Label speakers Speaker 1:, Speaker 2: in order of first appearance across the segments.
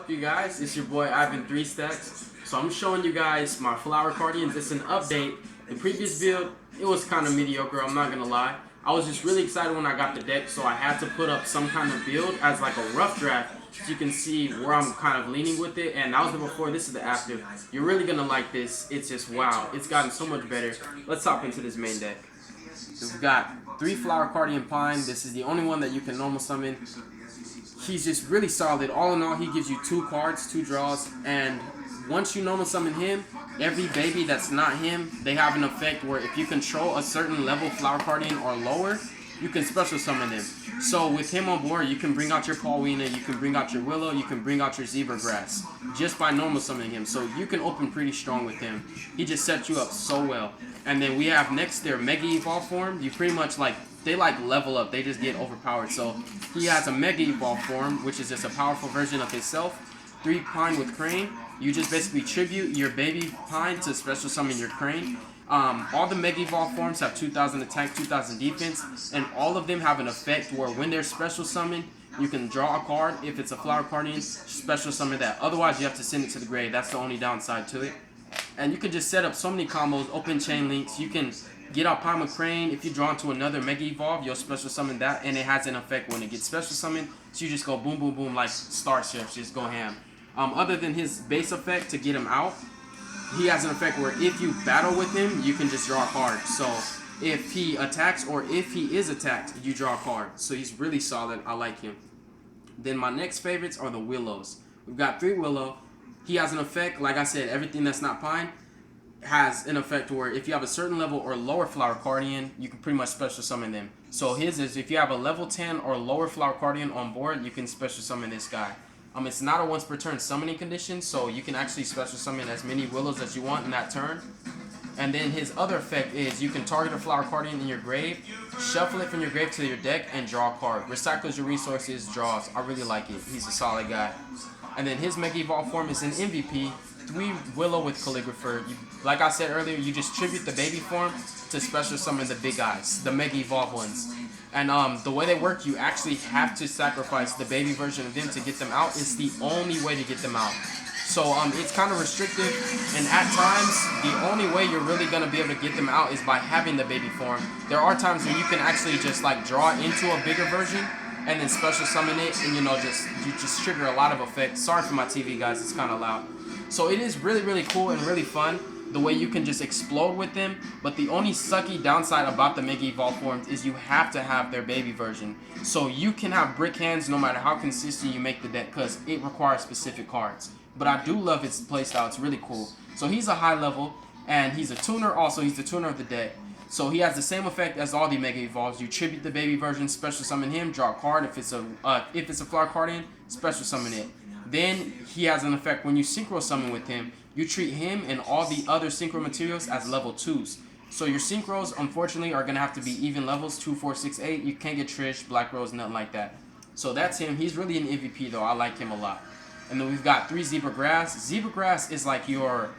Speaker 1: up, you guys? It's your boy Ivan 3 Stacks. So I'm showing you guys my flower Cardians. It's an update. The previous build, it was kind of mediocre, I'm not gonna lie. I was just really excited when I got the deck, so I had to put up some kind of build as like a rough draft, so you can see where I'm kind of leaning with it. And that was the before, this is the after. You're really gonna like this. It's just wow, it's gotten so much better. Let's hop into this main deck. So we've got 3 flower Cardian Pine. This is the only one that you can normal summon. He's just really solid. All in all, he gives you 2 cards, 2 draws, and once you normal summon him, every baby that's not him, they have an effect where if you control a certain level flower Cardian or lower, you can special summon them. So with him on board, you can bring out your Paulina, you can bring out your Willow, you can bring out your Zebra Grass just by normal summoning him. So you can open pretty strong with him. He just sets you up so well. And then we have next their Mega Evolve form. You pretty much they level up. They just get overpowered. So he has a Mega Evolve form, which is just a powerful version of himself. 3 Pine with Crane. You just basically tribute your baby Pine to special summon your Crane. All the Mega Evolve forms have 2,000 attack, 2,000 defense, and all of them have an effect where when they're special summoned, you can draw a card. If it's a flower Cardian, special summon that. Otherwise, you have to send it to the grave. That's the only downside to it. And you can just set up so many combos, open chain links. You can get out Pine with Crane. If you draw into another Mega Evolve, you'll special summon that, and it has an effect when it gets special summoned. So you just go boom, boom, boom like Starships, just go ham. Other than his base effect to get him out, he has an effect where if you battle with him, you can just draw a card. So if he attacks or if he is attacked, you draw a card. So he's really solid. I like him. Then my next favorites are the Willows. We've got 3 Willow. He has an effect, like I said, everything that's not Pine has an effect where if you have a certain level or lower flower Cardian, you can pretty much special summon them. So his is if you have a level 10 or lower flower Cardian on board, you can special summon this guy. It's not a once per turn summoning condition, so you can actually special summon as many Willows as you want in that turn. And then his other effect is you can target a flower Cardian in your grave, shuffle it from your grave to your deck, and draw a card. Recycles your resources, draws. I really like it. He's a solid guy. And then his Mega Evolve form is an MVP. 3 Willow with Calligrapher. Like I said earlier, you just tribute the baby form to special summon the big guys, the Mega Evolve ones. And the way they work, you actually have to sacrifice the baby version of them to get them out. It's the only way to get them out. So it's kind of restrictive, and at times, the only way you're really going to be able to get them out is by having the baby form. There are times when you can actually just draw into a bigger version and then special summon it, and you just trigger a lot of effects. Sorry for my TV, guys, it's kind of loud. So it is really, really cool and really fun the way you can just explode with them, but the only sucky downside about the Mega Evolve forms is you have to have their baby version. So you can have brick hands no matter how consistent you make the deck because it requires specific cards. But I do love its playstyle, it's really cool. So he's a high level, and he's a tuner also, he's the tuner of the deck. So he has the same effect as all the Mega Evolves. You tribute the baby version, special summon him, draw a card. If it's a flower Cardian, special summon it. Then he has an effect when you synchro summon with him. You treat him and all the other synchro materials as level 2s. So your synchros, unfortunately, are going to have to be even levels, 2, 4, 6, 8. You can't get Trish, Black Rose, nothing like that. So that's him. He's really an MVP, though. I like him a lot. And then we've got 3 Zebra Grass. Zebra Grass is like your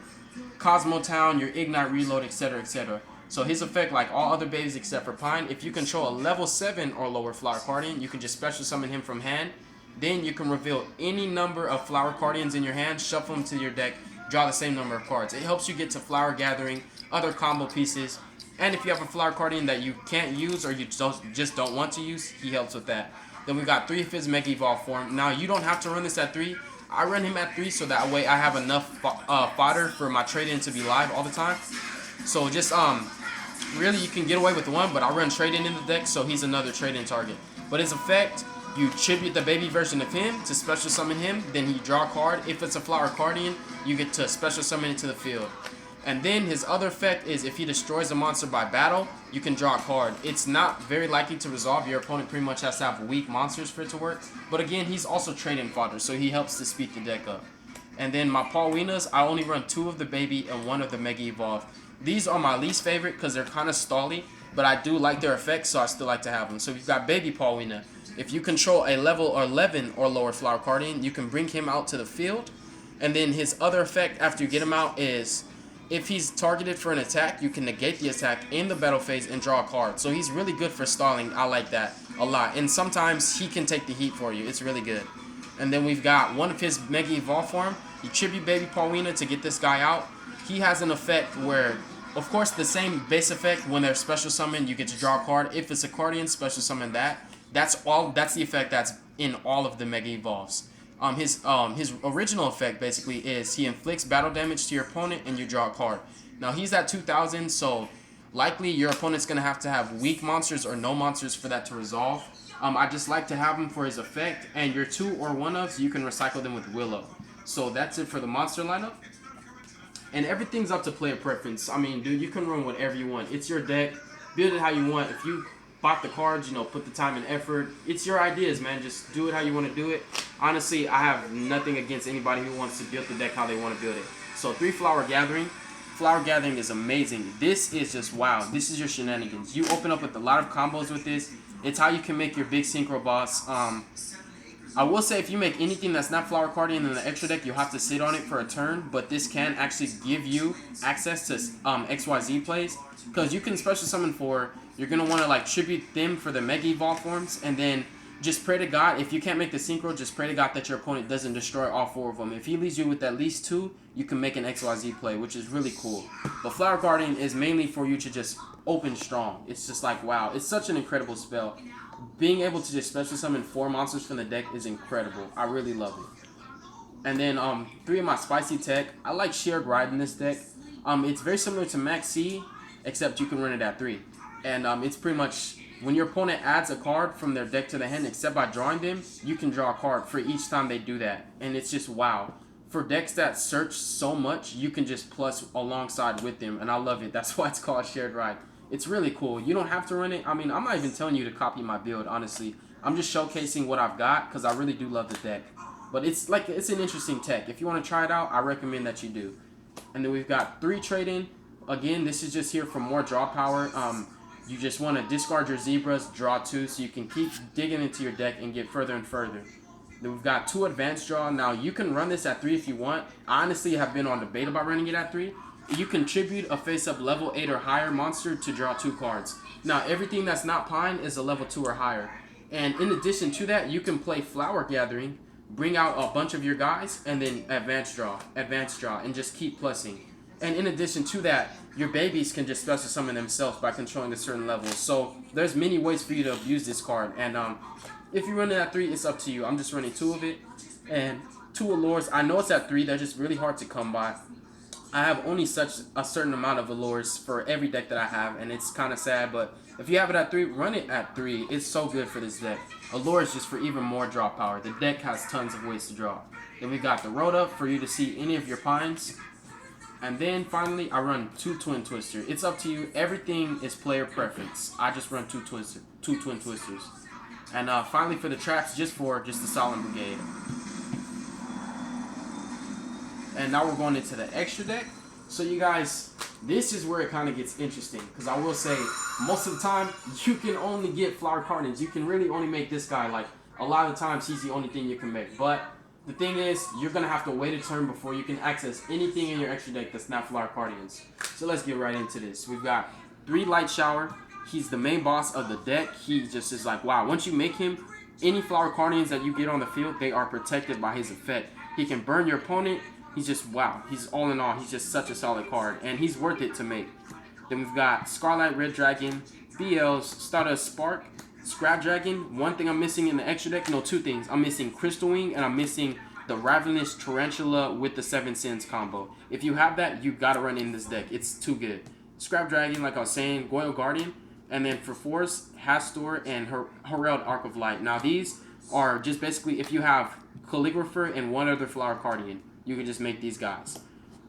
Speaker 1: Cosmo Town, your Ignite Reload, etc., etc. So his effect, like all other babies except for Pine, if you control a level 7 or lower flower Cardian, you can just special summon him from hand. Then you can reveal any number of flower Cardians in your hand, shuffle them to your deck, draw the same number of cards. It helps you get to flower gathering, other combo pieces, and if you have a flower Cardian that you can't use or you just don't want to use, he helps with that. Then we got 3 of his Mega Evolve form. Now you don't have to run this at 3. I run him at 3 so that way I have enough fodder for my trade-in to be live all the time. So just really you can get away with 1, but I run trade-in in the deck, so he's another trade-in target. But his effect, you tribute the baby version of him to special summon him, then he draw a card. If it's a flower Cardian, you get to special summon it to the field. And then his other effect is if he destroys a monster by battle, you can draw a card. It's not very likely to resolve. Your opponent pretty much has to have weak monsters for it to work. But again, he's also trade-in fodder, so he helps to speed the deck up. And then my Paulinas, I only run 2 of the baby and 1 of the Mega Evolve. These are my least favorite because they're kind of stally, but I do like their effects, so I still like to have them. So we've got baby Paulina. If you control a level 11 or lower flower Cardian, you can bring him out to the field. And then his other effect after you get him out is if he's targeted for an attack, you can negate the attack in the battle phase and draw a card. So he's really good for stalling. I like that a lot. And sometimes he can take the heat for you. It's really good. And then we've got one of his Mega Evolve form. You tribute Baby Paulina to get this guy out. He has an effect where, of course, the same base effect when they're special summoned, you get to draw a card. If it's a Cardian, special summon that. That's the effect that's in all of the Mega Evolves. His original effect basically is he inflicts battle damage to your opponent and you draw a card. Now he's at 2,000, so likely your opponent's gonna have to have weak monsters or no monsters for that to resolve. I just like to have him for his effect, and your 2 or 1-ofs, you can recycle them with Willow. So that's it for the monster lineup. And everything's up to player preference. I mean, dude, you can run whatever you want. It's your deck. Build it how you want. If you bought the cards, you know, put the time and effort. It's your ideas, man. Just do it how you want to do it. Honestly, I have nothing against anybody who wants to build the deck how they want to build it. So 3 Flower Gathering. Flower Gathering is amazing. This is just wow. This is your shenanigans. You open up with a lot of combos with this. It's how you can make your big synchro boss. I will say if you make anything that's not Flower Cardian in the extra deck, you'll have to sit on it for a turn, but this can actually give you access to XYZ plays, because you can special summon for, you're going to want to like tribute them for the Mega Evolve forms, and then just pray to God, if you can't make the synchro, just pray to God that your opponent doesn't destroy all 4 of them. If he leaves you with at least 2, you can make an XYZ play, which is really cool. But Flower Guardian is mainly for you to just open strong. It's just like, wow, it's such an incredible spell. Being able to just special summon 4 monsters from the deck is incredible. I really love it. And then 3 of my spicy tech. I like Shared Ride in this deck. It's very similar to Max C, except you can run it at 3. And it's pretty much when your opponent adds a card from their deck to the hand, except by drawing them, you can draw a card for each time they do that. And it's just wow. For decks that search so much, you can just plus alongside with them, and I love it. That's why it's called Shared Ride. It's really cool. You don't have to run it. I mean, I'm not even telling you to copy my build, honestly. I'm just showcasing what I've got because I really do love the deck. But it's like, it's an interesting tech. If you want to try it out, I recommend that you do. And then we've got 3 trade-in. Again, this is just here for more draw power. You just want to discard your zebras, draw 2, so you can keep digging into your deck and get further and further. Then we've got 2 advanced draw. Now, you can run this at 3 if you want. I honestly have been on debate about running it at 3. You can tribute a face-up level 8 or higher monster to draw 2 cards. Now, everything that's not Pine is a level 2 or higher. And in addition to that, you can play Flower Gathering, bring out a bunch of your guys, and then advanced draw, and just keep plussing. And in addition to that, your babies can just special summon themselves by controlling a certain level. So there's many ways for you to abuse this card. And if you run it at 3, it's up to you. I'm just running 2 of it. And 2 allures. I know it's at 3. They're just really hard to come by. I have only such a certain amount of allures for every deck that I have, and it's kind of sad, but if you have it at 3, run it at 3. It's so good for this deck. Allure is just for even more draw power. The deck has tons of ways to draw. Then we got the Rhoda for you to see any of your Pines. And then finally, I run 2 Twin Twister. It's up to you. Everything is player preference. I just run 2 Twin Twisters. And finally for the traps, just the Solemn Brigade. And now we're going into the extra deck. So you guys, this is where it kind of gets interesting. Because I will say, most of the time, you can only get Flower Cardians. You can really only make this guy. Like, a lot of the times, he's the only thing you can make. But the thing is, you're going to have to wait a turn before you can access anything in your extra deck that's not Flower Cardians. So let's get right into this. We've got 3 Light Shower. He's the main boss of the deck. He just is like, wow, once you make him, any Flower Cardians that you get on the field, they are protected by his effect. He can burn your opponent. He's just, wow, he's all in all, he's just such a solid card, and he's worth it to make. Then we've got Scarlet Red Dragon, BL's Stardust Spark, Scrap Dragon. One thing I'm missing in the extra deck, no, 2 things. I'm missing Crystal Wing, and I'm missing the Ravenous Tarantula with the 7 Sins combo. If you have that, you gotta run in this deck. It's too good. Scrap Dragon, like I was saying, Goyle Guardian, and then for 4s, Hastor and Herald Arc of Light. Now these are just basically if you have Calligrapher and 1 other Flower Cardian. You can just make these guys.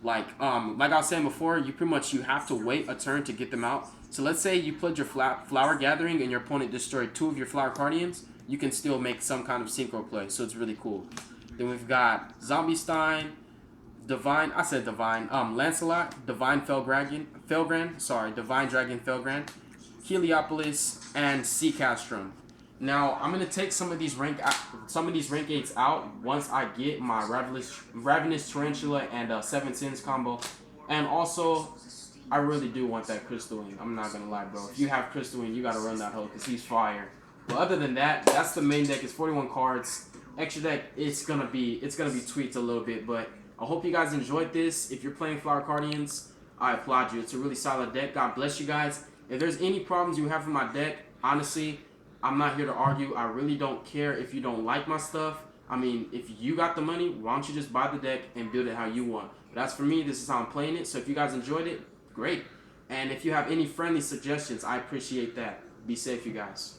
Speaker 1: Like I was saying before, you have to wait a turn to get them out. So let's say you played your Flower Gathering and your opponent destroyed 2 of your Flower Cardians. You can still make some kind of synchro play, so it's really cool. Then we've got Zombie Stein, Lancelot, Divine Divine Dragon Felgrand, Heliopolis, and Sea Castrum. Now, I'm going to take some of these rank 8s out once I get my Ravenous Tarantula and 7 Sins combo. And also, I really do want that Crystal Wing. I'm not going to lie, bro. If you have Crystal Wing, you got to run that hoe because he's fire. But other than that, that's the main deck. It's 41 cards. extra deck, it's gonna be tweaked a little bit. But I hope you guys enjoyed this. If you're playing Flower Guardians, I applaud you. It's a really solid deck. God bless you guys. If there's any problems you have with my deck, honestly, I'm not here to argue. I really don't care if you don't like my stuff. I mean, if you got the money, why don't you just buy the deck and build it how you want? But as for me, this is how I'm playing it. So if you guys enjoyed it, great. And if you have any friendly suggestions, I appreciate that. Be safe, you guys.